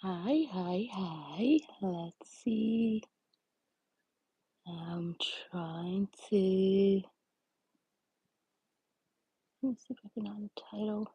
Hi. Let's see. I'm trying to. Let me see if I can add a title.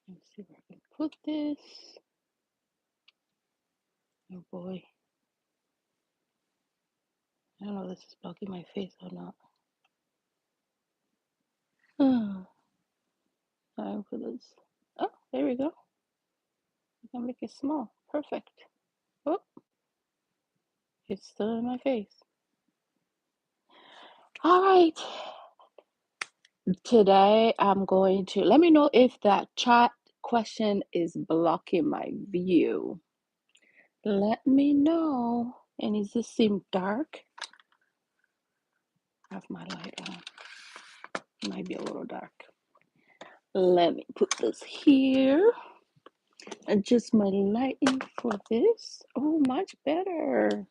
Let me see where I can put this. Oh boy. I don't know if this is blocking my face or not. Time for this. Oh, there we go. I can make it small. Perfect. Oh, it's still in my face. All right. Today I'm going to let me know if that chat question is blocking my view. Let me know. And does this seem dark? I have my light on. It might be a little dark. Let me put this here. Adjust my lighting for this. Oh, much better.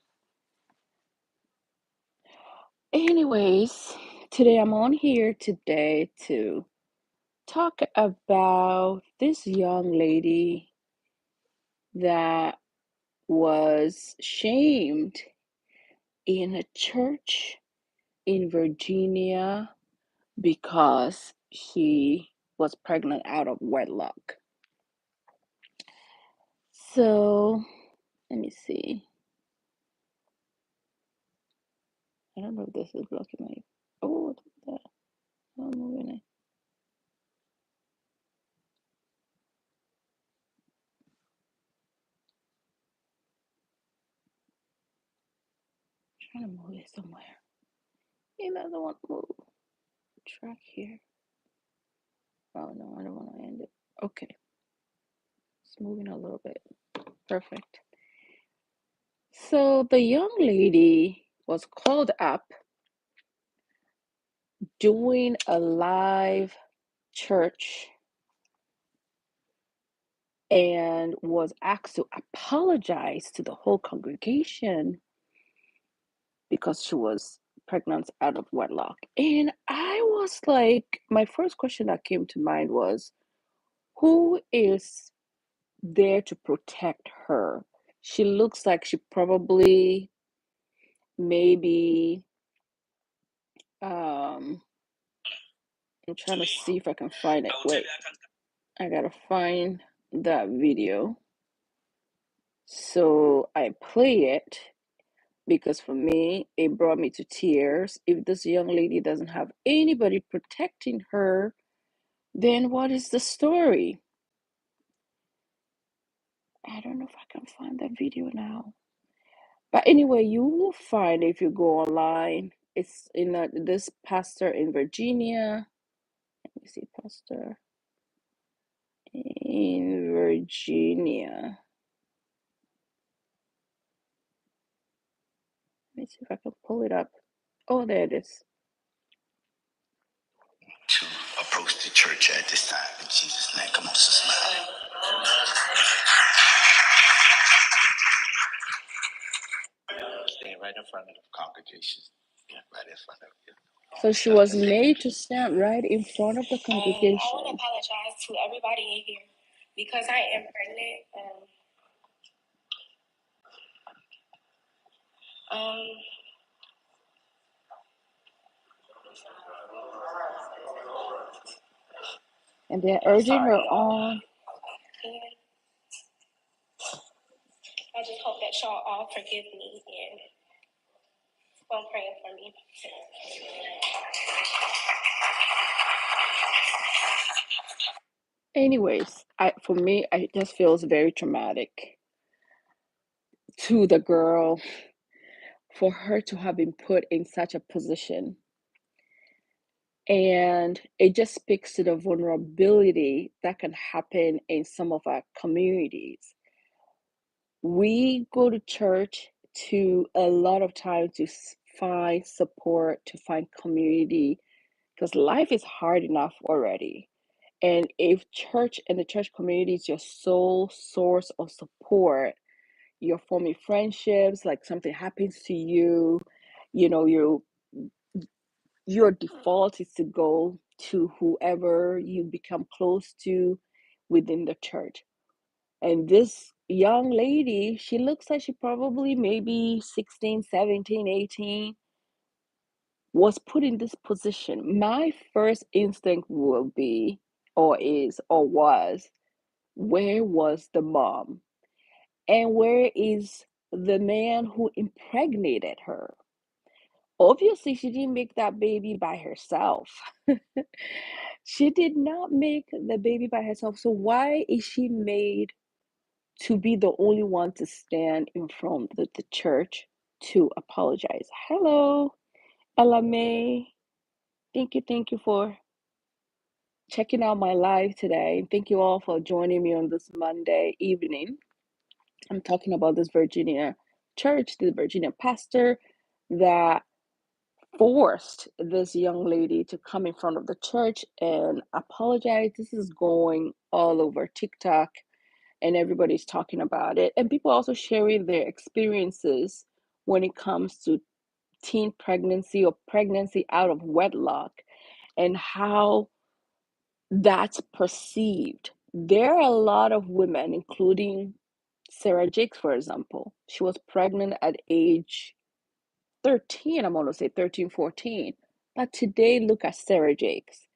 Anyways, today I'm on here today to talk about this young lady that was shamed in a church in Virginia because she was pregnant out of wedlock. So, let me see. I don't know if this is blocking my. Oh, look at that. I'm moving it. I'm trying to move it somewhere. It doesn't want to move. Track here. Oh no, I don't want to end it. Okay. It's moving a little bit. Perfect. So the young lady was called up doing a live church and was asked to apologize to the whole congregation because she was pregnant out of wedlock. And I was like, my first question that came to mind was, who is there to protect her? She looks like she probably maybe I'm trying to see if I can find it. Wait, I gotta find that video. So I play it because for me, it brought me to tears. If this young lady doesn't have anybody protecting her, then what is the story? I don't know if I can find that video now. But anyway, you will find if you go online. It's in this pastor in Virginia. Let me see, pastor in Virginia. Let me see if I can pull it up. Oh, there it is. To approach the church at this time in Jesus' name. Come on, sister. Stand right in front of the congregation. Yeah, right in front of you. So she was made to stand right in front of the congregation. I want to apologize to everybody in here because I am pregnant. And they're urging her on. forgive me and keep on praying for me. Anyways, for me, it just feels very traumatic to the girl for her to have been put in such a position. And it just speaks to the vulnerability that can happen in some of our communities. We go to church to a lot of times to find support, to find community, because life is hard enough already. And if church and the church community is your sole source of support, you're forming friendships, like something happens to you, you know, your default is to go to whoever you become close to within the church. And this young lady, she looks like she probably maybe 16, 17, 18, was put in this position. My first instinct will be, or is, or was, where was the mom? And where is the man who impregnated her? Obviously, she didn't make that baby by herself. She did not make the baby by herself. So why is she made to be the only one to stand in front of the church to apologize? Hello, Ella May. Thank you for checking out my live today. Thank you all for joining me on this Monday evening. I'm talking about this Virginia church, the Virginia pastor that forced this young lady to come in front of the church and apologize. This is going all over TikTok and everybody's talking about it. And people also sharing their experiences when it comes to teen pregnancy or pregnancy out of wedlock and how that's perceived. There are a lot of women, including Sarah Jakes, for example. She was pregnant at age 13, I'm going to say 13, 14. But today, look at Sarah Jakes.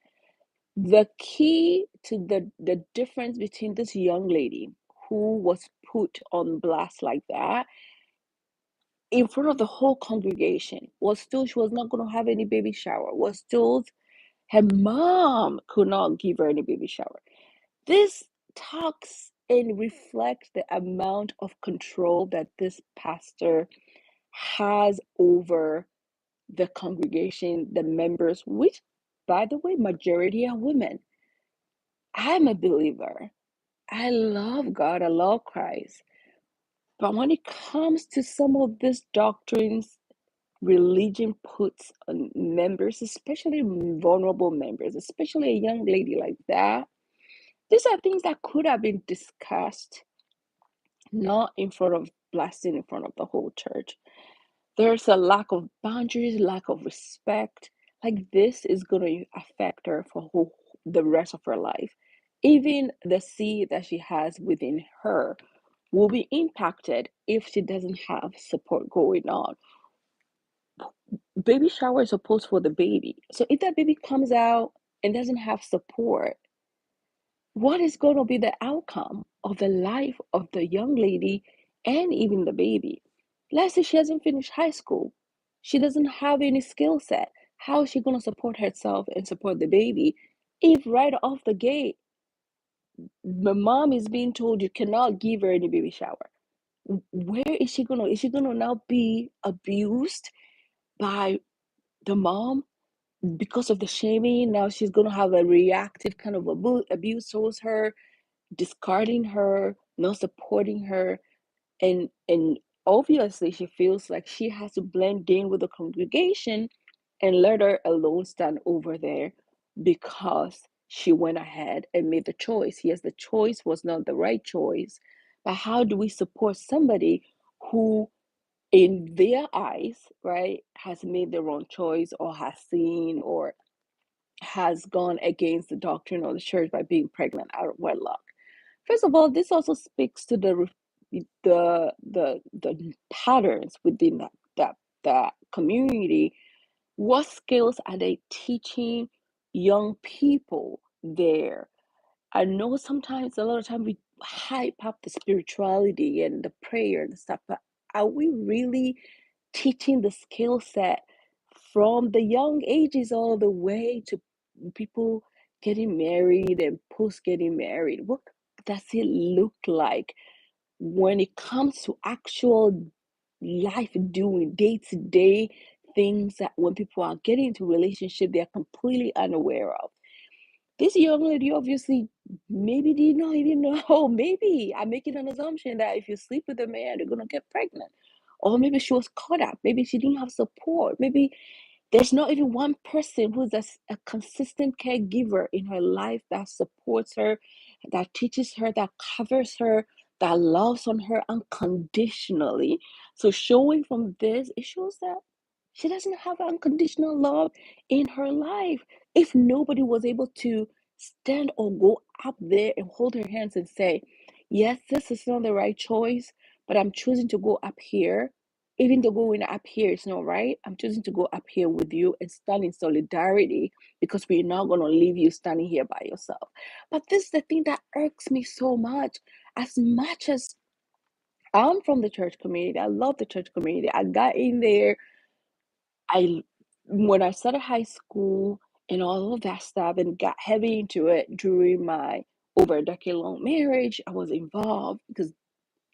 The key to the difference between this young lady who was put on blast like that in front of the whole congregation was told she was not going to have any baby shower, was told her mom could not give her any baby shower. This talks and reflects the amount of control that this pastor has over the congregation, the members, which, by the way, majority are women. I'm a believer. I love God. I love Christ. But when it comes to some of these doctrines, religion puts on members, especially vulnerable members, especially a young lady like that, these are things that could have been discussed, not in front of blasting in front of the whole church. There's a lack of boundaries, lack of respect. Like this is going to affect her for the rest of her life. Even the seed that she has within her will be impacted if she doesn't have support going on. Baby shower is supposed for the baby. So if that baby comes out and doesn't have support, what is going to be the outcome of the life of the young lady and even the baby? Let's say she hasn't finished high school. She doesn't have any skill set. How is she going to support herself and support the baby if right off the gate, the mom is being told you cannot give her any baby shower? Where is she going to? Is she going to now be abused by the mom because of the shaming? Now she's going to have a reactive kind of abuse towards her, discarding her, not supporting her, and obviously she feels like she has to blend in with the congregation and let her alone stand over there because she went ahead and made the choice. Yes, the choice was not the right choice, but how do we support somebody who in their eyes, right, has made the wrong choice or has seen or has gone against the doctrine of the church by being pregnant out of wedlock? First of all, this also speaks to the patterns within that community. What skills are they teaching young people there? I know sometimes, a lot of time, we hype up the spirituality and the prayer and stuff, but are we really teaching the skill set from the young ages all the way to people getting married and post getting married? What does it look like when it comes to actual life doing day-to-day things that when people are getting into relationship they're completely unaware of? This young lady obviously maybe did not even know. Maybe I'm making an assumption that if you sleep with a man, you're gonna get pregnant. Or maybe she was caught up. Maybe she didn't have support. Maybe there's not even one person who's a consistent caregiver in her life that supports her, that teaches her, that covers her, that loves on her unconditionally. So showing from this, it shows that she doesn't have unconditional love in her life. If nobody was able to stand or go up there and hold her hands and say, yes, this is not the right choice, but I'm choosing to go up here. Even though going up here is not right, I'm choosing to go up here with you and stand in solidarity because we're not going to leave you standing here by yourself. But this is the thing that irks me so much. As much as I'm from the church community, I love the church community. I got in there I when I started high school and all of that stuff and got heavy into it during my over a decade long marriage, I was involved because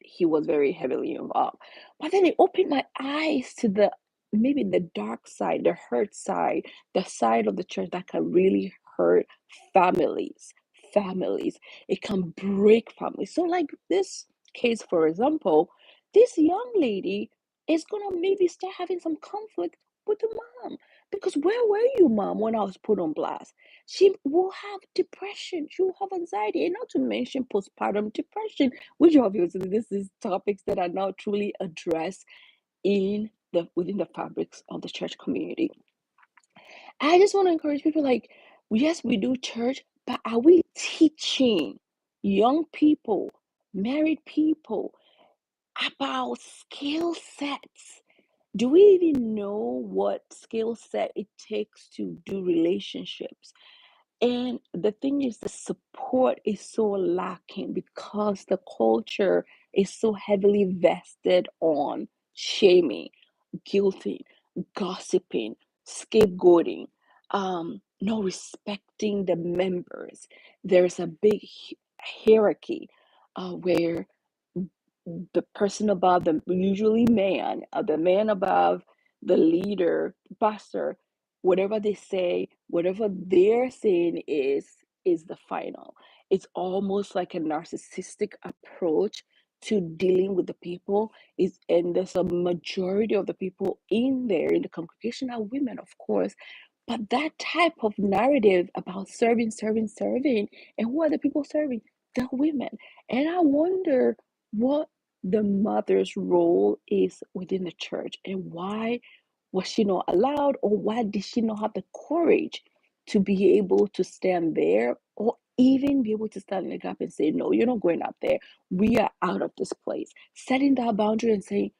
he was very heavily involved. But then it opened my eyes to the maybe the dark side, the hurt side, the side of the church that can really hurt families. Families. It can break families. So, like this case, for example, this young lady is gonna maybe start having some conflict with the mom. Because where were you, mom, when I was put on blast? She will have depression, she will have anxiety, and not to mention postpartum depression, which obviously this is topics that are now truly addressed in the within the fabrics of the church community. I just want to encourage people like, yes, we do church, but are we teaching young people, married people about skill sets? Do we even know what skill set it takes to do relationships? And the thing is, the support is so lacking because the culture is so heavily vested on shaming, guilting, gossiping, scapegoating, not respecting the members. There's a big hierarchy where the person above them, usually man, the man above the leader, the pastor, whatever they say, whatever they're saying is the final. It's almost like a narcissistic approach to dealing with the people. Is and there's a majority of the people in there in the congregation are women, of course. But that type of narrative about serving, serving, serving, and who are the people serving? The women. And I wonder what the mother's role is within the church and why was she not allowed or why did she not have the courage to be able to stand there or even be able to stand in the gap and say, no, you're not going up there. We are out of this place. Setting that boundary and saying,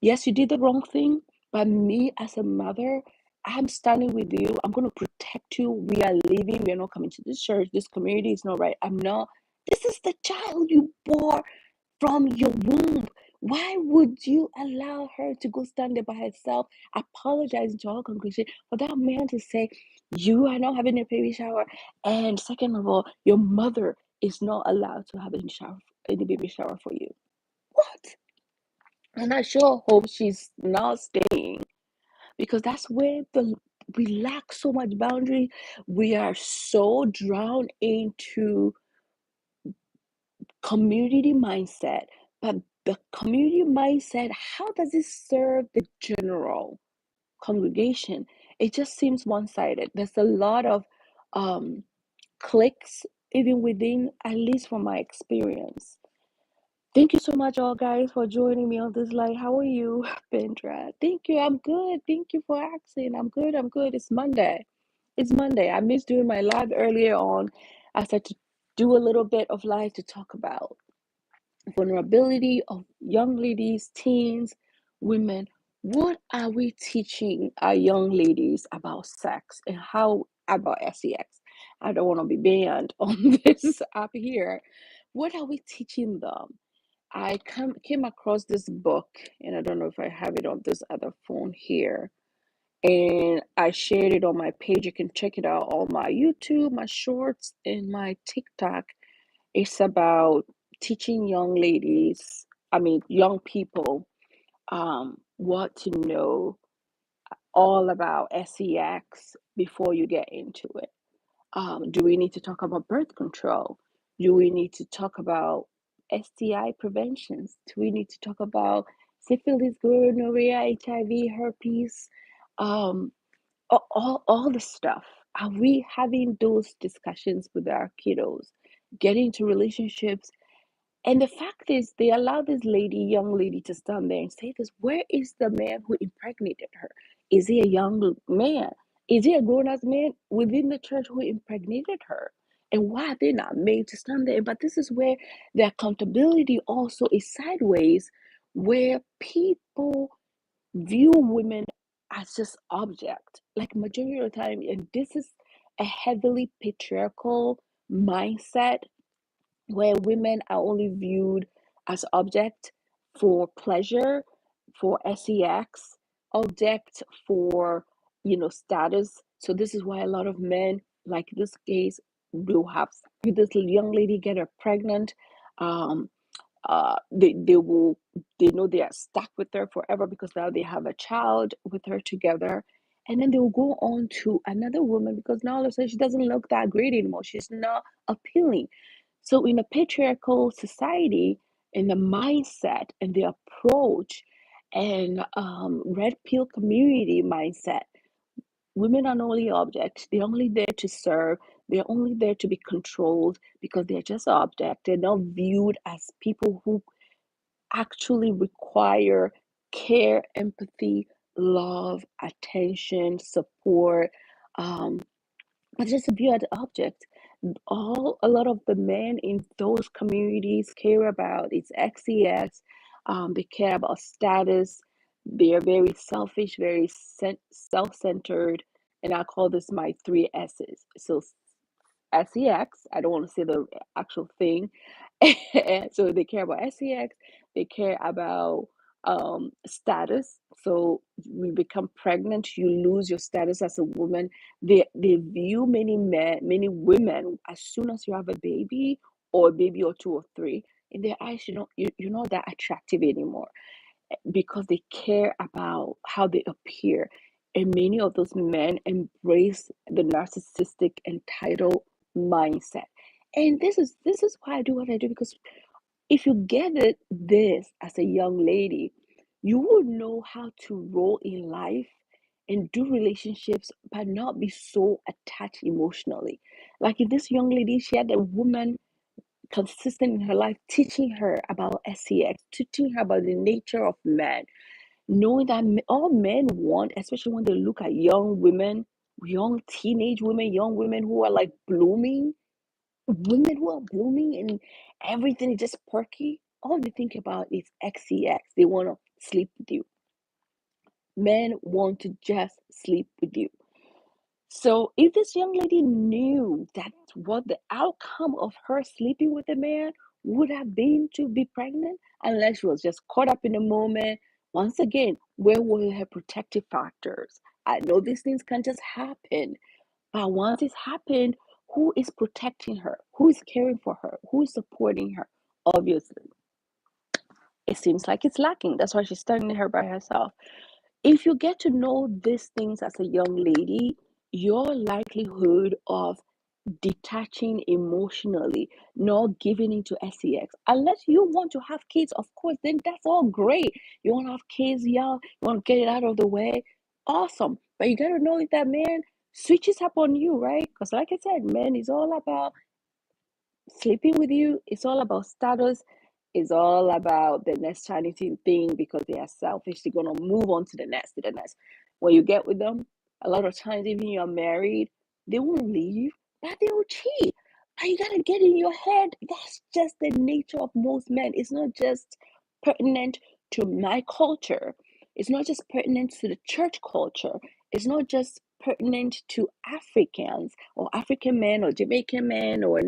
yes, you did the wrong thing, but me as a mother, I'm standing with you. I'm going to protect you. We are leaving. We are not coming to this church. This community is not right. I'm not. This is the child you bore from your womb. Why would you allow her to go stand there by herself, apologizing to our congregation for that man to say, you are not having a baby shower? And second of all, your mother is not allowed to have any baby shower for you. What? And I sure hope she's not staying because that's where the we lack so much boundary. We are so drowned into community mindset, but the community mindset, how does it serve the general congregation? It just seems one-sided. There's a lot of um, cliques even within, at least from my experience. Thank you so much, all guys, for joining me on this live. How are you, Bendra? Thank you. I'm good. Thank you for asking. I'm good. I'm good. It's Monday. It's Monday. I missed doing my live earlier on. I said to do a little bit of live to talk about vulnerability of young ladies, teens, women. What are we teaching our young ladies about sex and how about sex? I don't want to be banned on this app here. What are we teaching them? I came across this book, and I don't know if I have it on this other phone here. And I shared it on my page. You can check it out on my YouTube, my shorts, and my TikTok. It's about teaching young ladies, I mean, young people, what to know all about sex before you get into it. Do we need to talk about birth control? Do we need to talk about STI preventions? Do we need to talk about syphilis, gonorrhea, HIV, herpes, um, all the stuff? Are we having those discussions with our kiddos? Getting into relationships, and the fact is, they allow this lady, young lady, to stand there and say this. Where is the man who impregnated her? Is he a young man? Is he a grown-ass man within the church who impregnated her? And why are they not made to stand there? But this is where the accountability also is sideways, where people view women as just object. Like majority of the time, and this is a heavily patriarchal mindset where women are only viewed as object for pleasure, for sex, object for status. So this is why a lot of men, like this case, will have this young lady get her pregnant. Um, they will, they know they are stuck with her forever because now they have a child with her together, and then they will go on to another woman because now all of a sudden she doesn't look that great anymore. She's not appealing. So in a patriarchal society, in the mindset and the approach and red pill community mindset, women are not only objects, they're only there to serve, they're only there to be controlled because they're just object. They're not viewed as people who actually require care, empathy, love, attention, support, um, but just viewed as object. A lot of the men in those communities care about is XEX. They care about status. They are very selfish, very self-centered, and I call this my three S's. So SEX. I don't want to say the actual thing. So they care about SEX. They care about status. So we become pregnant, you lose your status as a woman. They view many men, many women, as soon as you have a baby or a baby or two or three, in their eyes, you're not that attractive anymore because they care about how they appear. And many of those men embrace the narcissistic entitled mindset. And this is why I do what I do, because if you get this as a young lady, you will know how to roll in life and do relationships but not be so attached emotionally. Like if this young lady, she had a woman consistent in her life teaching her about sex, teaching her about the nature of man, knowing that all men want, especially when they look at young women, young teenage women, young women who are like blooming, women who are blooming and everything is just perky, all they think about is XCX. They want to sleep with you. Men want to just sleep with you. So if this young lady knew that what the outcome of her sleeping with a man would have been to be pregnant, unless she was just caught up in the moment, once again, where were her protective factors? I know these things can just happen, but once it's happened, who is protecting her? Who is caring for her? Who is supporting her? Obviously, it seems like it's lacking. That's why she's standing here by herself. If you get to know these things as a young lady, your likelihood of detaching emotionally, not giving into sex, unless you want to have kids, of course, then that's all great. You want to have kids, yeah, you want to get it out of the way, awesome. But you got to know if that man switches up on you, right? Because, like I said, man is all about sleeping with you. It's all about status. It's all about the next charity thing because they are selfish. They're gonna move on to the next, to the next. When you get with them, a lot of times, even you're married, they won't leave, but they will cheat. And you gotta get in your head. That's just the nature of most men. It's not just pertinent to my culture. It's not just pertinent to the church culture. It's not just pertinent to Africans or African men or Jamaican men or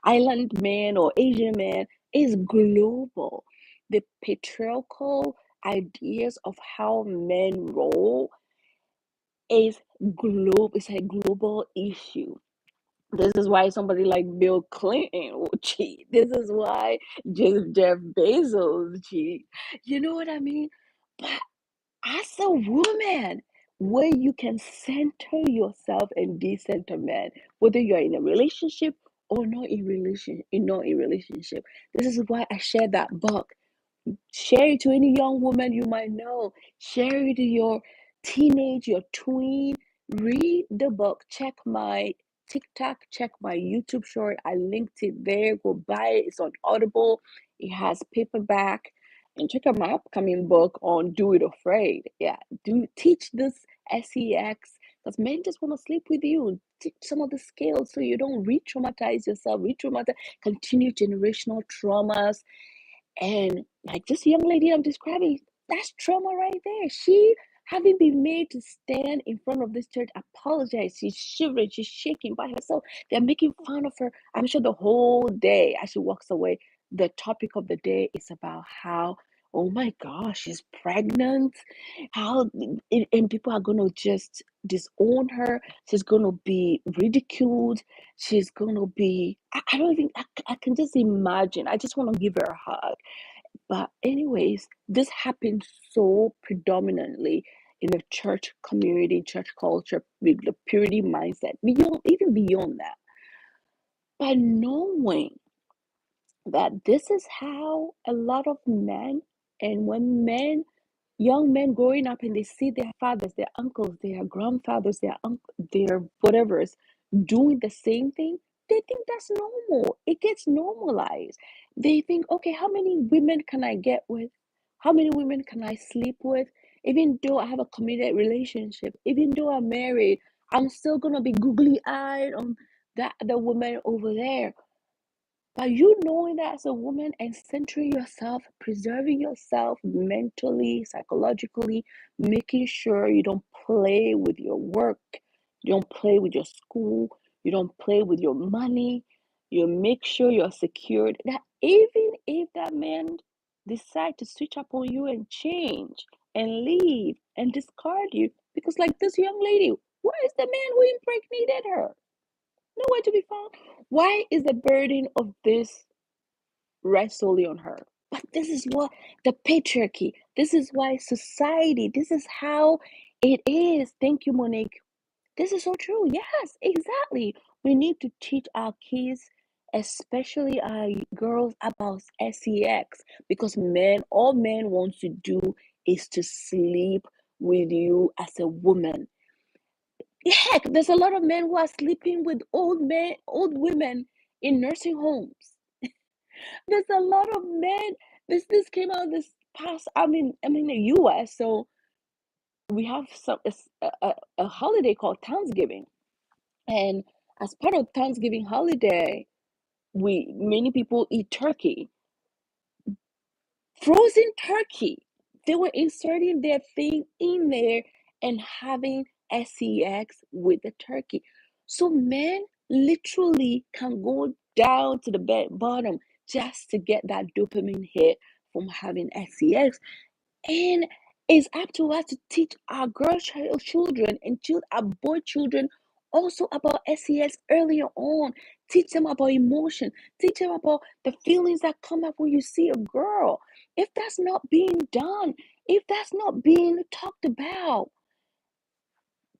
island man or Asian man. is global. The patriarchal ideas of how men roll is global. It's a global issue. This is why somebody like Bill Clinton will cheat. This is why Jeff Bezos cheat. You know what I mean? But as a woman, where you can center yourself and decenter men, whether you're in a relationship or not in relationship. This is why I share that book. Share it to any young woman you might know. Share it to your teenage, your tween. Read the book. Check my TikTok, check my YouTube short. I linked it there. Go buy it. It's on Audible. It has paperback. And check out my upcoming book on Do It Afraid. Yeah, do teach this sex because men just want to sleep with you. Teach some of the skills so you don't re-traumatize yourself, continue generational traumas. And like this young lady I'm describing, that's trauma right there. She having been made to stand in front of this church, apologize. She's shivering, she's shaking by herself. They're making fun of her. I'm sure the whole day as she walks away, the topic of the day is about how, oh my gosh, she's pregnant. How and people are gonna just disown her. She's gonna be ridiculed. She's gonna be. I don't even. I can just imagine. I just want to give her a hug. But anyways, this happens so predominantly in the church community, church culture, with the purity mindset. Beyond even beyond that, but knowing that this is how a lot of men, and when men, young men growing up and they see their fathers, their uncles, their grandfathers, their whatever's doing the same thing, they think that's normal. It gets normalized. They think, okay, how many women can I get with? How many women can I sleep with? Even though I have a committed relationship, even though I'm married, I'm still gonna be googly eyed on that the woman over there. But you knowing that as a woman and centering yourself, preserving yourself mentally, psychologically, making sure you don't play with your work, you don't play with your school, you don't play with your money, you make sure you're secured. That even if that man decide to switch up on you and change and leave and discard you, because like this young lady, where is the man who impregnated her? Nowhere to be found. Why is the burden of this rest solely on her? But this is what the patriarchy, this is why society, this is how it is. Thank you, Monique. This is so true. Yes, exactly. We need to teach our kids, especially our girls, about sex because all men want to do is to sleep with you as a woman. Heck, there's a lot of men who are sleeping with old women in nursing homes. There's a lot of men. This came out this past. I'm in the U.S., so we have a holiday called Thanksgiving, and as part of Thanksgiving holiday, we many people eat turkey, frozen turkey. They were inserting their thing in there and having sex with the turkey. So men literally can go down to the bottom just to get that dopamine hit from having sex. And it's up to us to teach our children and our boy children also about sex earlier on. Teach them about emotion. Teach them about the feelings that come up when you see a girl. If that's not being done, if that's not being talked about,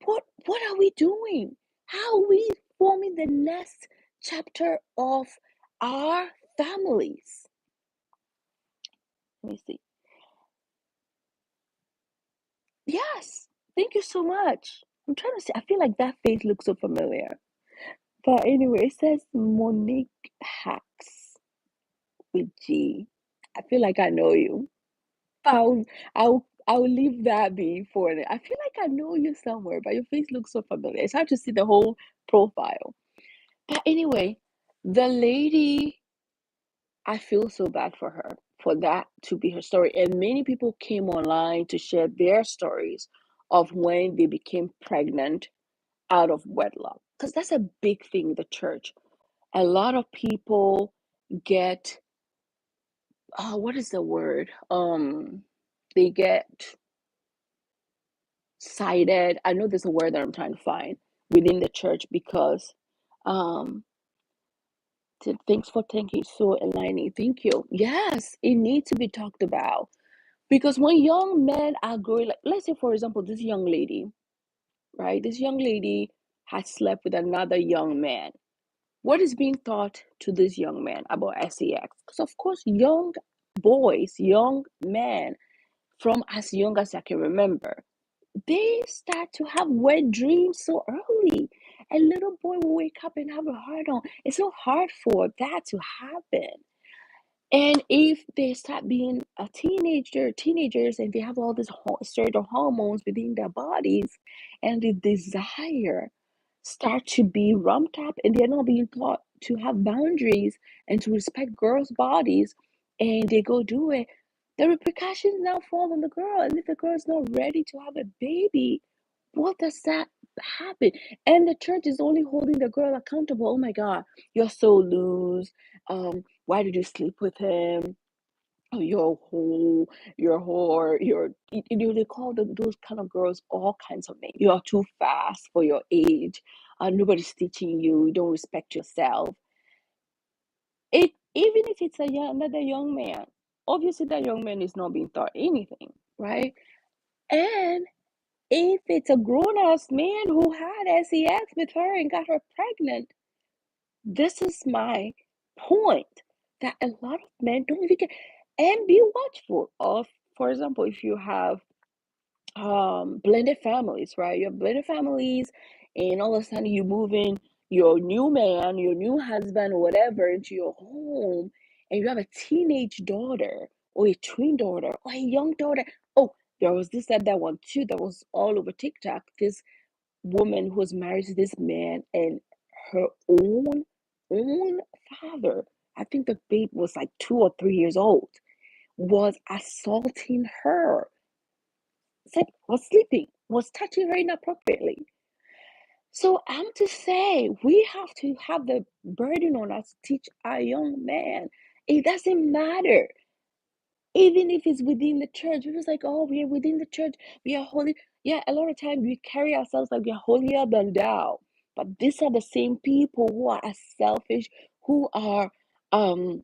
what are we doing? How are we forming the next chapter of our families? Let me see. Yes, thank you so much. I'm trying to see. I feel like that face looks so familiar. But anyway, it says Monique Hacks with G. I feel like I know you. I'll leave that be for it. I feel like I know you somewhere, but your face looks so familiar. It's hard to see the whole profile. But anyway, the lady, I feel so bad for her for that to be her story. And many people came online to share their stories of when they became pregnant out of wedlock because that's a big thing in the church. A lot of people get what is the word? They get cited. I know there's a word that I'm trying to find within the church because, um, thanks for thinking so aligning. Thank you. Yes, it needs to be talked about because when young men are growing, like let's say for example, this young lady, right? This young lady has slept with another young man. What is being taught to this young man about sex? Because of course, young boys, young men, from as young as I can remember, they start to have wet dreams so early. A little boy will wake up and have a hard on. It's so hard for that to happen. And if they start being a teenagers, and they have all these certain hormones within their bodies, and the desire start to be ramped up, and they're not being taught to have boundaries and to respect girls' bodies, and they go do it, the repercussions now fall on the girl. And if the girl is not ready to have a baby, what does that happen? And the church is only holding the girl accountable. Oh my God, you're so loose. Why did you sleep with him? Oh, you're a whore, you're a whore, they call those kind of girls all kinds of names. You're too fast for your age. Nobody's teaching you. You don't respect yourself. Even if it's another young man, obviously that young man is not being taught anything, right? And if it's a grown ass man who had sex with her and got her pregnant, this is my point, that a lot of men don't even get, and be watchful of, for example, if you have blended families, right? You have blended families, and all of a sudden you move in your new man, your new husband, or whatever into your home, and you have a teenage daughter, or a twin daughter, or a young daughter. Oh, there was this and that one too that was all over TikTok. This woman who was married to this man, and her own father, I think the babe was like 2 or 3 years old, was assaulting her. It's like was sleeping, was touching her inappropriately. So I'm to say we have to have the burden on us to teach our young man. It doesn't matter. Even if it's within the church, it was like, oh, we are within the church, we are holy. Yeah, a lot of times we carry ourselves like we are holier than thou. But these are the same people who are as selfish, who are um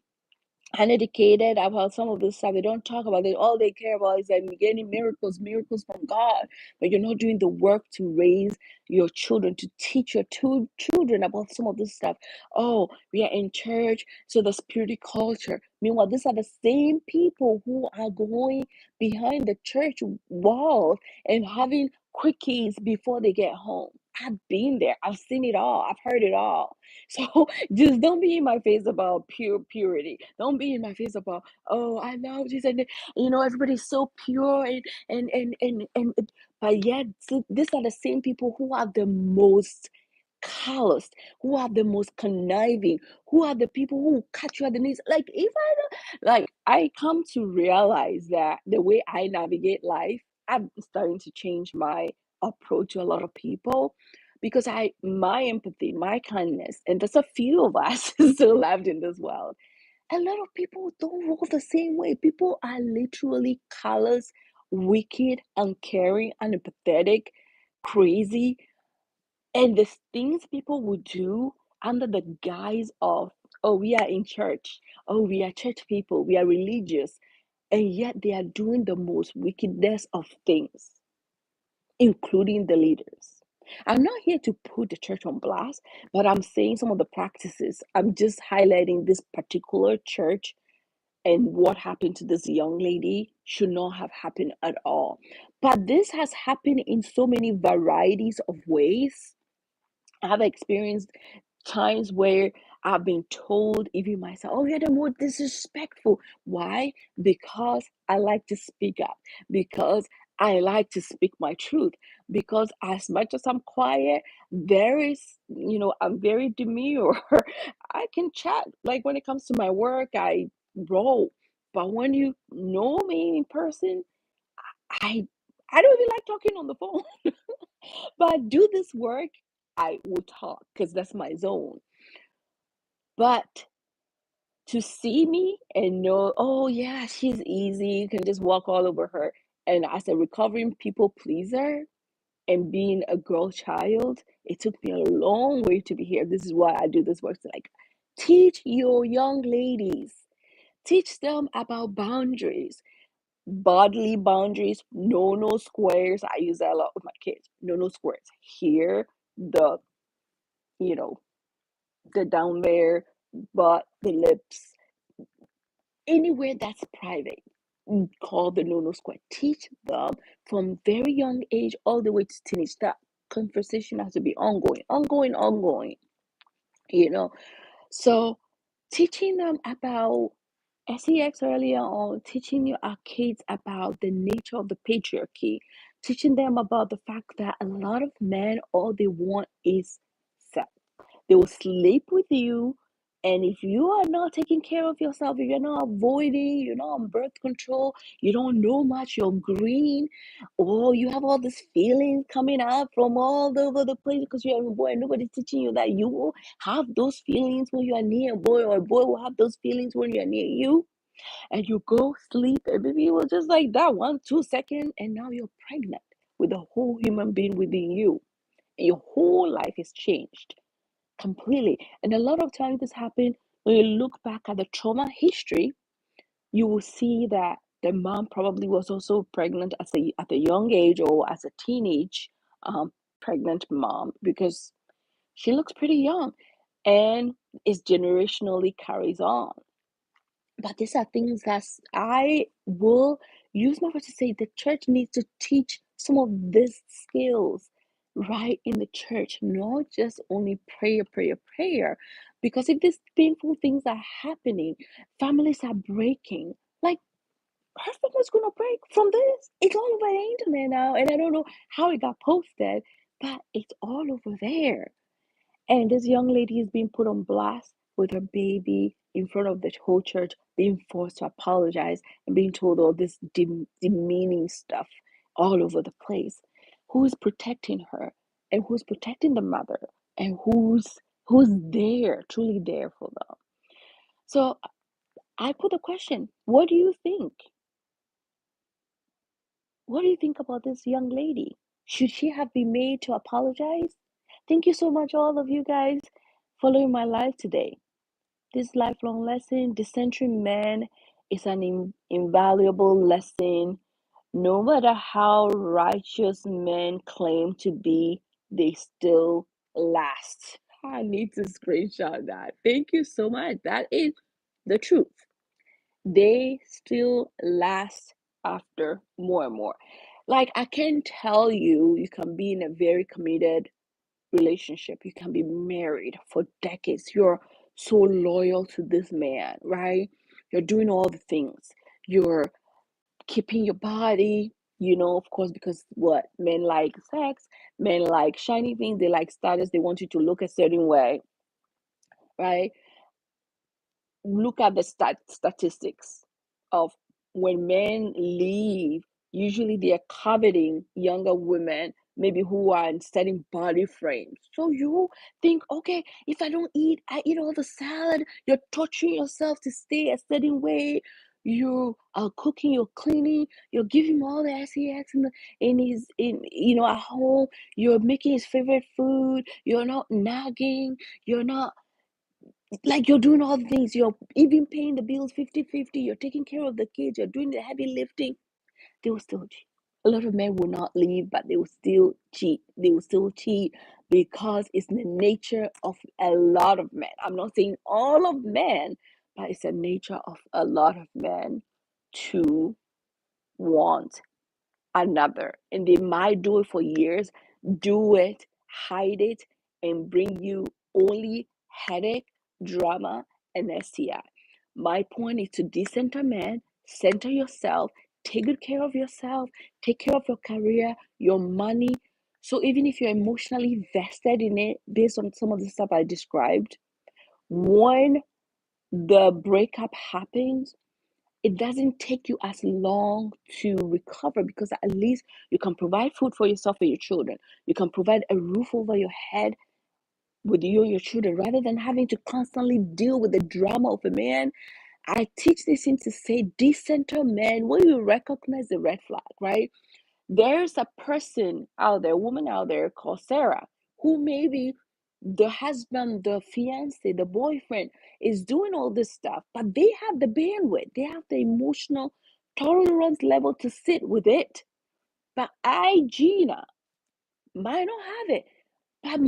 uneducated about some of this stuff. They don't talk about it. All they care about is like getting miracles from God. But you're not doing the work to raise your children, to teach your two children about some of this stuff. Oh, we are in church, so the purity culture. Meanwhile, these are the same people who are going behind the church walls and having quickies before they get home. I've been there. I've seen it all. I've heard it all. So just don't be in my face about purity. Don't be in my face about, oh, I love Jesus, and everybody's so pure, but yet these are the same people who are the most calloused, who are the most conniving, who are the people who cut you at the knees. Like if I don't, like I come to realize that the way I navigate life, I'm starting to change my approach to a lot of people, because my empathy, my kindness, and there's a few of us still left in this world. A lot of people don't roll the same way. People are literally callous, wicked, uncaring, unempathetic, crazy, and the things people would do under the guise of, oh, we are in church, oh, we are church people, we are religious, and yet they are doing the most wickedness of things, including the leaders. I'm not here to put the church on blast, but I'm saying some of the practices. I'm just highlighting this particular church, and what happened to this young lady should not have happened at all. But this has happened in so many varieties of ways. I've experienced times where I've been told, even myself, oh, you're the more disrespectful. Why? Because I like to speak up, because I like to speak my truth, because as much as I'm quiet, there is, I'm very demure. I can chat. Like when it comes to my work, I roll. But when you know me in person, I I don't even like talking on the phone. But do this work, I will talk because that's my zone. But to see me and know, oh yeah, she's easy, you can just walk all over her. And as a recovering people pleaser and being a girl child, it took me a long way to be here. This is why I do this work to like teach your young ladies, teach them about boundaries, bodily boundaries, no squares. I use that a lot with my kids. No squares. Here, the, you know, the down there, but the lips, anywhere that's private, call the no square. Teach them from very young age all the way to teenage. That conversation has to be ongoing. You know, so teaching them about sex earlier on, teaching our kids about the nature of the patriarchy, teaching them about the fact that a lot of men, all they want is sex. They will sleep with you. And if you are not taking care of yourself, if you're not avoiding, you're not on birth control, you don't know much, you're green, or you have all these feelings coming up from all over the place because you're a boy and nobody's teaching you that you will have those feelings when you are near a boy, or a boy will have those feelings when you're near you, and you go sleep, and maybe it was just like that 1 2 seconds, and now you're pregnant with a whole human being within you, and your whole life is changed completely. And a lot of times this happens when you look back at the trauma history, you will see that the mom probably was also pregnant at a young age, or as a teenage pregnant mom, because she looks pretty young, and it generationally carries on. But these are things that I will use my voice to say the church needs to teach some of these skills right in the church, not just only prayer. Because if these painful things are happening, families are breaking. Like, her family's gonna break from this. It's all over the internet now, and I don't know how it got posted, but it's all over there. And this young lady is being put on blast with her baby in front of the whole church, being forced to apologize and being told all this demeaning stuff all over the place. Who is protecting her, and who's protecting the mother, and who's there, truly there for them? So I put the question, what do you think? What do you think about this young lady? Should she have been made to apologize? Thank you so much, all of you guys, following my live today. This lifelong lesson, dissenting men, is an invaluable lesson. No matter how righteous men claim to be, they still last. I need to screenshot that. Thank you so much. That is the truth. They still last after more and more. Like, I can tell you, you can be in a very committed relationship. You can be married for decades. You're so loyal to this man, right? You're doing all the things. You're keeping your body, of course, because what men like sex, men like shiny things, they like status, they want you to look a certain way, right? Look at the statistics of when men leave, usually they are coveting younger women, maybe who are in certain body frames. So you think, okay, if I don't eat, I eat all the salad. You're torturing yourself to stay a certain way. You are cooking, you're cleaning, you're giving him all the sex at home. You're making his favorite food. You're not nagging. You're not, like, you're doing all the things, you're even paying the bills 50-50, you're taking care of the kids, you're doing the heavy lifting. They will still cheat. A lot of men will not leave, but they will still cheat. They will still cheat because it's the nature of a lot of men. I'm not saying all of men, but it's the nature of a lot of men to want another, and they might do it for years, do it, hide it, and bring you only headache, drama, and STI. My point is to decenter man, center yourself, take good care of yourself, take care of your career, your money. So even if you're emotionally vested in it, based on some of the stuff I described, when the breakup happens, it doesn't take you as long to recover, because at least you can provide food for yourself and your children. You can provide a roof over your head. with you and your children rather than having to constantly deal with the drama of a man. I teach this in to say decenter men, when you recognize the red flag, right? There's a person out there, a woman out there called Sarah, who maybe the husband, the fiance, the boyfriend is doing all this stuff, but they have the bandwidth, they have the emotional tolerance level to sit with it. But I, Gina, might not have it. But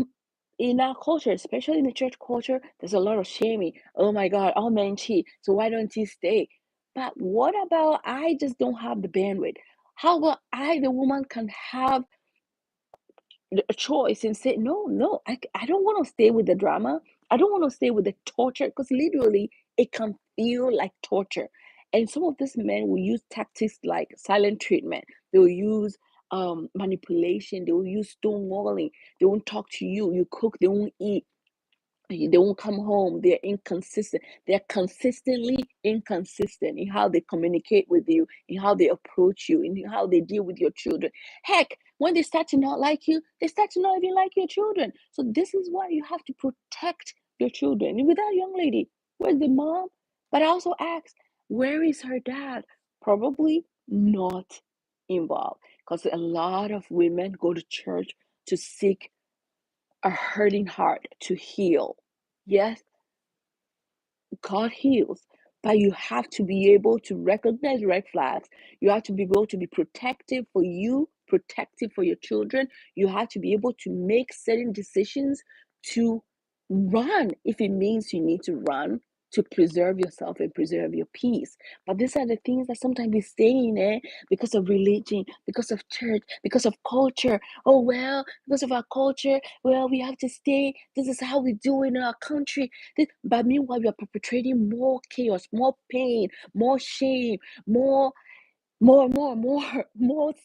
in our culture, especially in the church culture, there's a lot of shaming. Oh my God, all men cheat, so why don't you stay? But what about I just don't have the bandwidth? How about I, the woman, can have a choice and say, no, no, I don't want to stay with the drama. I don't want to stay with the torture because literally it can feel like torture. And some of these men will use tactics like silent treatment. They will use manipulation. They will use stonewalling. They won't talk to you. You cook, they won't eat. They won't come home. They're inconsistent. They're consistently inconsistent in how they communicate with you, in how they approach you, in how they deal with your children. Heck, when they start to not like you, they start to not even like your children. So this is why you have to protect your children. And with that young lady, where's the mom? But I also ask, where is her dad? Probably not involved, because a lot of women go to church to seek a hurting heart to heal. Yes, God heals, but you have to be able to recognize red flags. You have to be able to be protective for you, protective for your children. You have to be able to make certain decisions to run if it means you need to run to preserve yourself and preserve your peace. But these are the things that sometimes we stay in because of religion, because of church, because of culture. Oh, well, because of our culture, well, we have to stay. This is how we do in our country. But meanwhile, you are perpetrating more chaos, more pain, more shame, more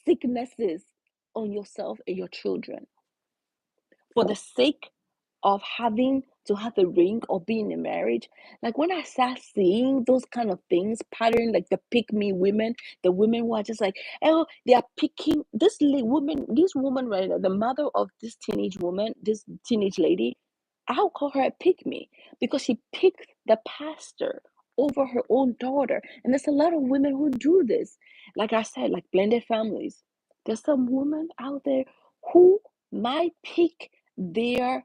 sicknesses on yourself and your children for the sake of having to have a ring or be in a marriage. Like when I start seeing those kind of things, pattern like the pick me women, the women who are just like, oh, they are picking this woman right now, the mother of this teenage woman, this teenage lady. I'll call her a pick me because she picked the pastor over her own daughter. And there's a lot of women who do this. Like I said, like blended families. There's some women out there who might pick their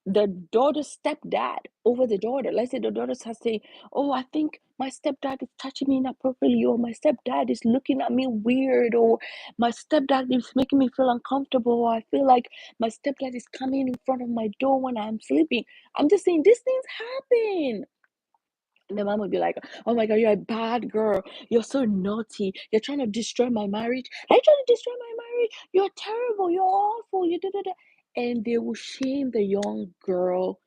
the daughter's stepdad over the daughter. Let's say the daughter has say, "Oh, I think my stepdad is touching me inappropriately, or my stepdad is looking at me weird, or my stepdad is making me feel uncomfortable, or I feel like my stepdad is coming in front of my door when I'm sleeping." I'm just saying these things happen. And the mom would be like, "Oh my God, you're a bad girl. You're so naughty. You're trying to destroy my marriage. Are you trying to destroy my marriage? You're terrible. You're awful. You da da da." And they will shame the young girl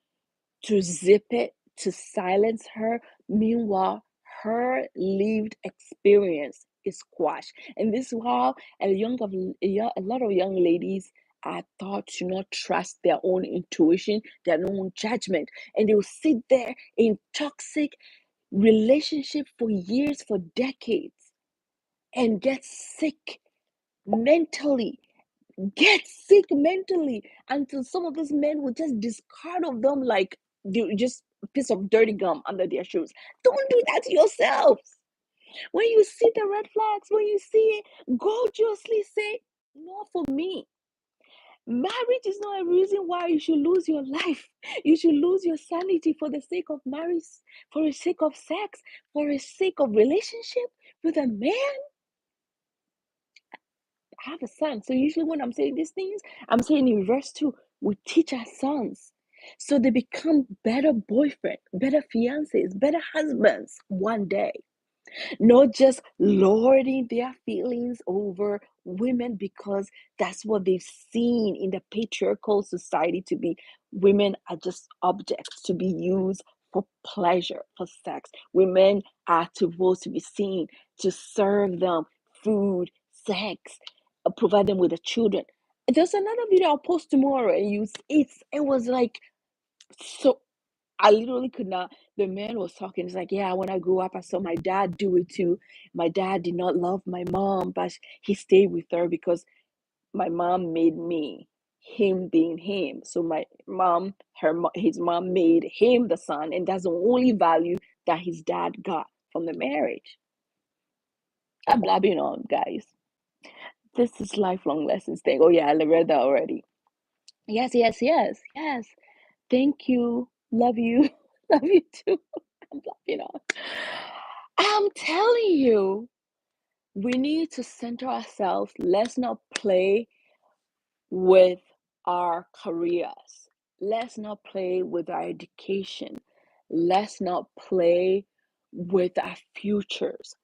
to zip it, to silence her. Meanwhile, her lived experience is squashed. And this is how a lot of young ladies are taught to not trust their own intuition, their own judgment. And they will sit there in toxic relationship for years, for decades, and mentally get sick mentally until some of these men will just discard of them like you just a piece of dirty gum under their shoes. Don't do that to yourselves. When you see the red flags, when you see it, gorgeously say, "Not for me." Marriage is not a reason why you should lose your life. You should lose your sanity for the sake of marriage, for the sake of sex, for the sake of relationship with a man. I have a son. So usually when I'm saying these things, I'm saying in reverse too. We teach our sons so they become better boyfriends, better fiancés, better husbands one day. Not just lording their feelings over women because that's what they've seen in the patriarchal society to be. Women are just objects to be used for pleasure, for sex. Women are supposed to be seen to serve them food, sex, provide them with the children. There's another video I'll post tomorrow, and it was like so I literally could not. The man was talking. It's like, yeah, when I grew up, I saw my dad do it too. My dad did not love my mom, but he stayed with her because my mom made me. him being him. So my mom, his mom made him the son, and that's the only value that his dad got from the marriage. I'm blabbing on, guys. This is lifelong lessons thing. Oh yeah, I read that already. Yes, yes, yes, yes. Thank you. Love you. Love you too. I'm blabbing on. I'm telling you, we need to center ourselves. Let's not play with our careers. Let's not play with our education. Let's not play with our futures.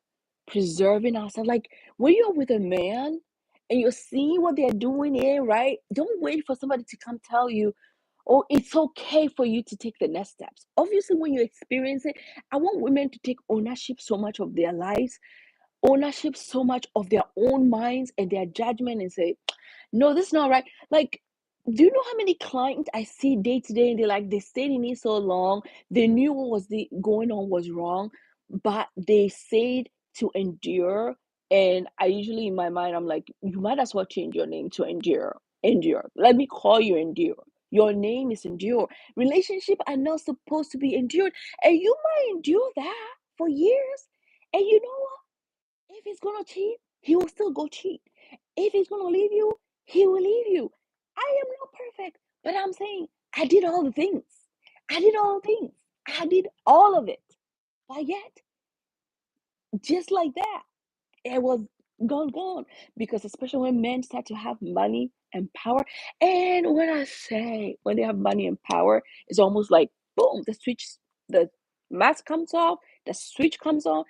Preserving ourselves. Like when you're with a man and you're seeing what they're doing here, right? Don't wait for somebody to come tell you, oh, it's okay for you to take the next steps. Obviously, when you experience it, I want women to take ownership so much of their lives, ownership so much of their own minds and their judgment, and say, no, this is not right. Like, do you know how many clients I see day to day and they're like, they stayed in it so long, they knew what was going on was wrong, but they said to endure. And I usually in my mind, I'm like, you might as well change your name to endure. Endure. Let me call you endure. Your name is endure. Relationship are not supposed to be endured. And you might endure that for years. And you know what? If he's gonna cheat, he will still go cheat. If he's gonna leave you, he will leave you. I am not perfect, but I'm saying I did all the things. I did all the things. I did all of it. But yet, just like that, it was gone. Because especially when men start to have money and power, and when I say when they have money and power, it's almost like boom, the mask comes off, the switch comes on.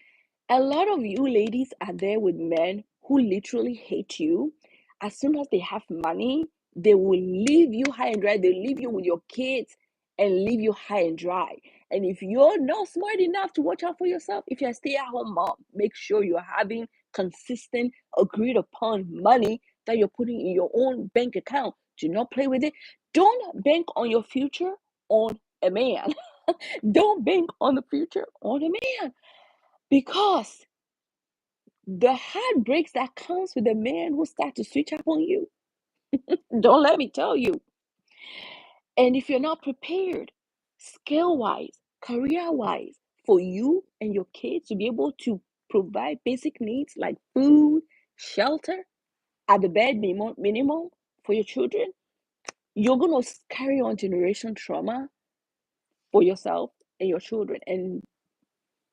A lot of you ladies are there with men who literally hate you. As soon as they have money, they will leave you high and dry. They leave you with your kids and leave you high and dry. And if you're not smart enough to watch out for yourself, if you're a stay-at-home mom, make sure you're having consistent, agreed upon money that you're putting in your own bank account. Do not play with it. Don't bank on your future on a man. Don't bank on the future on a man. Because the heartbreaks that comes with a man who start to switch up on you, don't let me tell you. And if you're not prepared, skill wise, career wise, for you and your kids to be able to provide basic needs like food, shelter, at the bare minimum for your children, you're going to carry on generation trauma for yourself and your children. And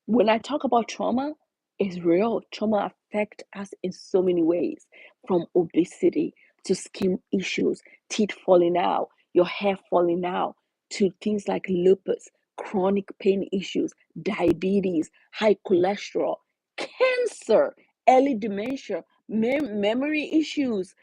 when I talk about trauma, it's real. Trauma affects us in so many ways, from obesity to skin issues, teeth falling out, your hair falling out, to things like lupus, chronic pain issues, diabetes, high cholesterol, cancer, early dementia, memory issues,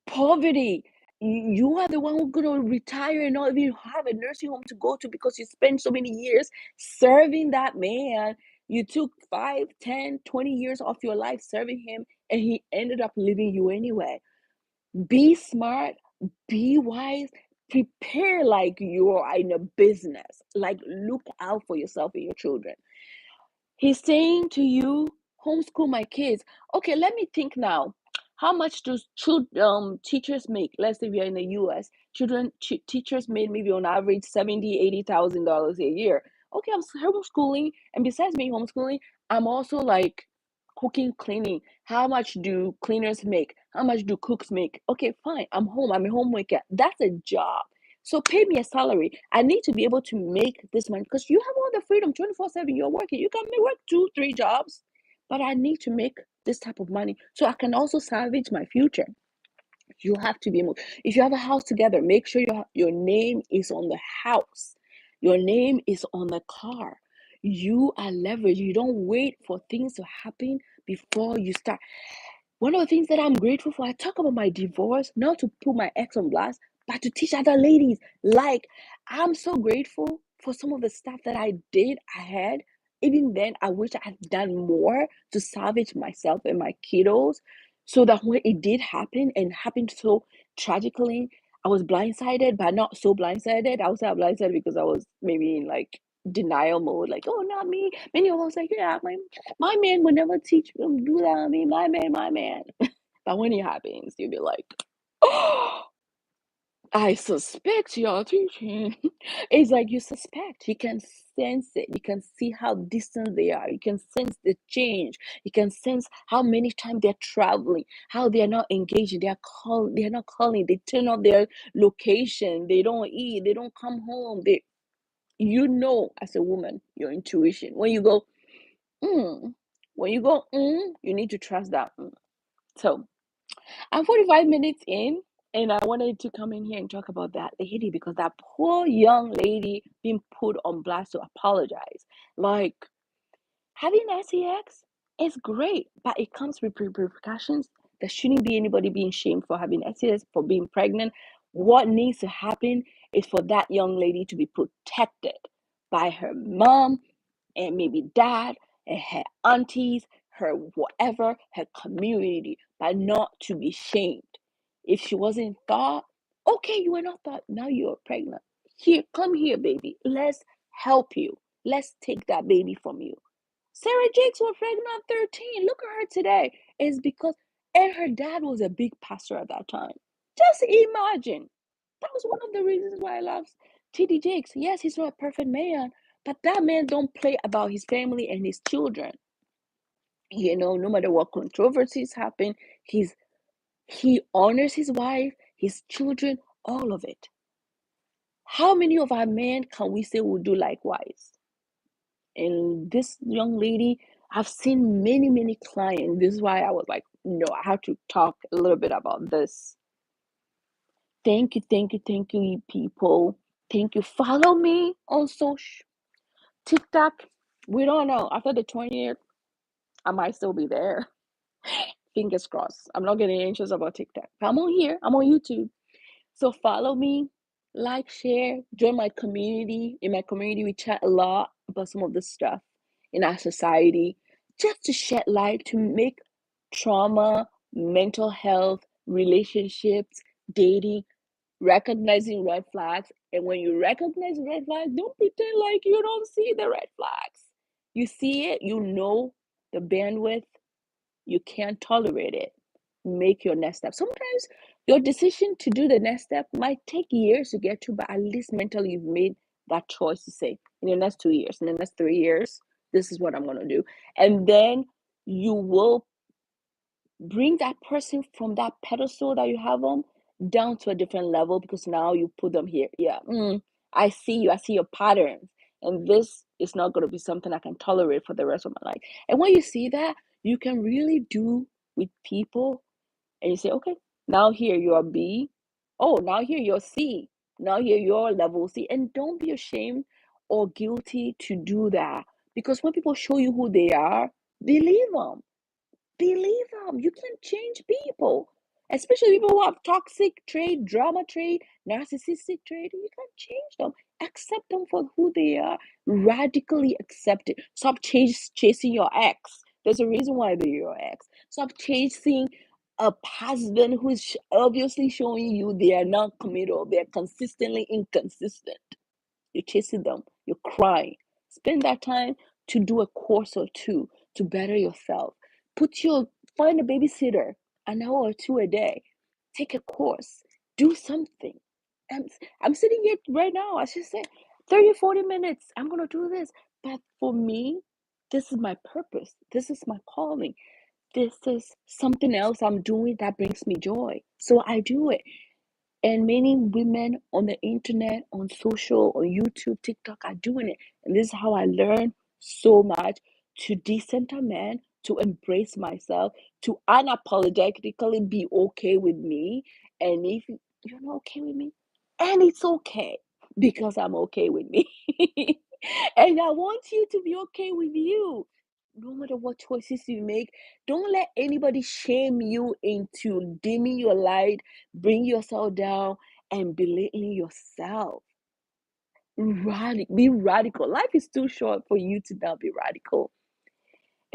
poverty. You are the one who's going to retire and not even have a nursing home to go to because you spent so many years serving that man. You took 5, 10, 20 years off your life serving him, and he ended up leaving you anyway. Be smart, be wise, prepare like you're in a business. Like, look out for yourself and your children. He's saying to you, homeschool my kids. Okay, let me think now. How much do teachers make? Let's say we are in the US. Teachers made maybe on average 70, $80,000 a year. Okay, I'm homeschooling, and besides me homeschooling, I'm also like cooking, cleaning. How much do cleaners make? How much do cooks make? Okay, fine. I'm home. I'm a homemaker. That's a job. So pay me a salary. I need to be able to make this money because you have all the freedom 24/7. You're working. You can work 2, 3 jobs, but I need to make this type of money so I can also salvage my future. You have to be able, if you have a house together, make sure your name is on the house. Your name is on the car. You are leveraged. You don't wait for things to happen before you start. One of the things that I'm grateful for, I talk about my divorce, not to put my ex on blast, but to teach other ladies. Like, I'm so grateful for some of the stuff that I did, I had. Even then, I wish I had done more to salvage myself and my kiddos so that when it did happen and happened so tragically, I was blindsided, but not so blindsided. I was not blindsided because I was maybe in like denial mode, like, oh, not me. Many of us like, yeah, my man would never teach me to do that. I mean, my man. But when it happens, you'll be like, oh. I suspect you're teaching. It's like you suspect. You can sense it. You can see how distant they are. You can sense the change. You can sense how many times they're traveling, how they're not engaging. They're not calling. They turn off their location. They don't eat. They don't come home. As a woman, your intuition. Mm, when you go, you need to trust that. So I'm 45 minutes in, and I wanted to come in here and talk about that lady because that poor young lady being put on blast to apologize. Like, having sex is great, but it comes with repercussions. There shouldn't be anybody being shamed for having sex, for being pregnant. What needs to happen is for that young lady to be protected by her mom and maybe dad and her aunties, her whatever, her community, but not to be shamed. If she wasn't thought, okay, you were not thought, now you're pregnant. Here, come here, baby. Let's help you. Let's take that baby from you. Sarah Jakes was pregnant at 13. Look at her today. It's because, and her dad was a big pastor at that time. Just imagine. That was one of the reasons why I love TD Jakes. Yes, he's not a perfect man, but that man don't play about his family and his children. No matter what controversies happen, he honors his wife, his children, all of it. How many of our men can we say will do likewise? And this young lady, I've seen many clients. This is why I was like, no, I have to talk a little bit about this. Thank you, people. Thank you. Follow me on social TikTok. We don't know. After the 20th, I might still be there. Fingers crossed. I'm not getting anxious about TikTok. I'm on here. I'm on YouTube. So follow me, like, share, join my community. In my community, we chat a lot about some of the stuff in our society, just to shed light to make trauma, mental health, relationships, dating, recognizing red flags. And when you recognize red flags, don't pretend like you don't see the red flags. You see it, the bandwidth, you can't tolerate it. Make your next step. Sometimes your decision to do the next step might take years to get to, but at least mentally you've made that choice to say, in the next 2 years, in the next 3 years, this is what I'm going to do. And then you will bring that person from that pedestal that you have them down to a different level, because now you put them here. Yeah, I see you. I see your patterns. And this is not going to be something I can tolerate for the rest of my life. And when you see that, you can really do with people, and you say, okay, now here you're B. Oh, now here you're C. Now here you're level C. And don't be ashamed or guilty to do that. Because when people show you who they are, believe them. Believe them. You can change people, especially people who have toxic trait, drama trait, narcissistic trait. You can change them. Accept them for who they are. Radically accept it. Stop chasing your ex. There's a reason why they're your ex. Stop chasing a husband who's obviously showing you they are not committal. They're consistently inconsistent. You're chasing them. You're crying. Spend that time to do a course or two to better yourself. Find a babysitter an hour or two a day. Take a course. Do something. I'm, I'm sitting here right now. I should say 30, 40 minutes. I'm going to do this. But for me, this is my purpose. This is my calling. This is something else I'm doing that brings me joy. So I do it. And many women on the internet, on social, on YouTube, TikTok are doing it. And this is how I learned so much to decenter man, to embrace myself, to unapologetically be okay with me. And if you're not okay with me, and it's okay because I'm okay with me. And I want you to be okay with you. No matter what choices you make, don't let anybody shame you into dimming your light, bring yourself down, and belittling yourself. Be radical. Life is too short for you to not be radical.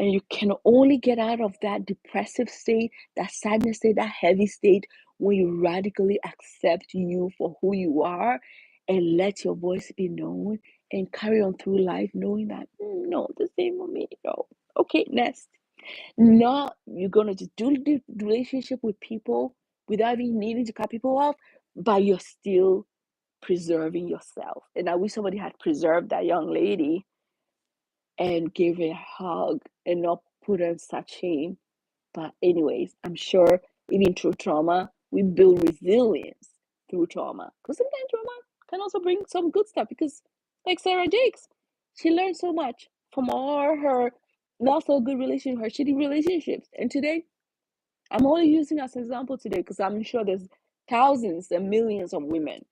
And you can only get out of that depressive state, that sadness state, that heavy state, when you radically accept you for who you are and let your voice be known and carry on through life knowing that, no, the same for me. No. Okay, next. Not you're gonna just do the relationship with people without even needing to cut people off. but you're still preserving yourself. And I wish somebody had preserved that young lady and gave her a hug and not put her in such shame. But anyways, I'm sure even through trauma, we build resilience through trauma. Because sometimes trauma can also bring some good stuff. Because like Sarah Jakes, she learned so much from all her not so good relationships, her shitty relationships. And today, I'm only using as an example today because I'm sure there's thousands and millions of women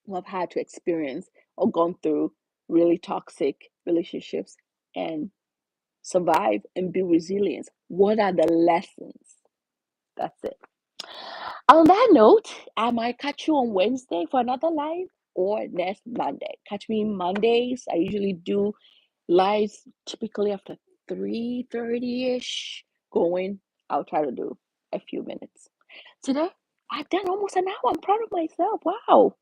who have had to experience or gone through really toxic relationships and survive and build resilience. What are the lessons? That's it. On that note, I might catch you on Wednesday for another live or next Monday. Catch me Mondays. I usually do lives typically after 3:30ish going. I'll try to do a few minutes. Today, I've done almost an hour. I'm proud of myself. Wow.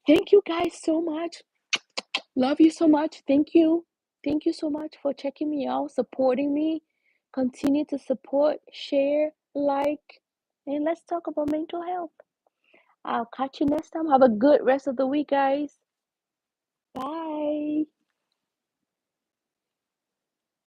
Thank you guys so much. Love you so much. Thank you. Thank you so much for checking me out, supporting me. Continue to support, share, like, and let's talk about mental health. I'll catch you next time. Have a good rest of the week, guys. Bye.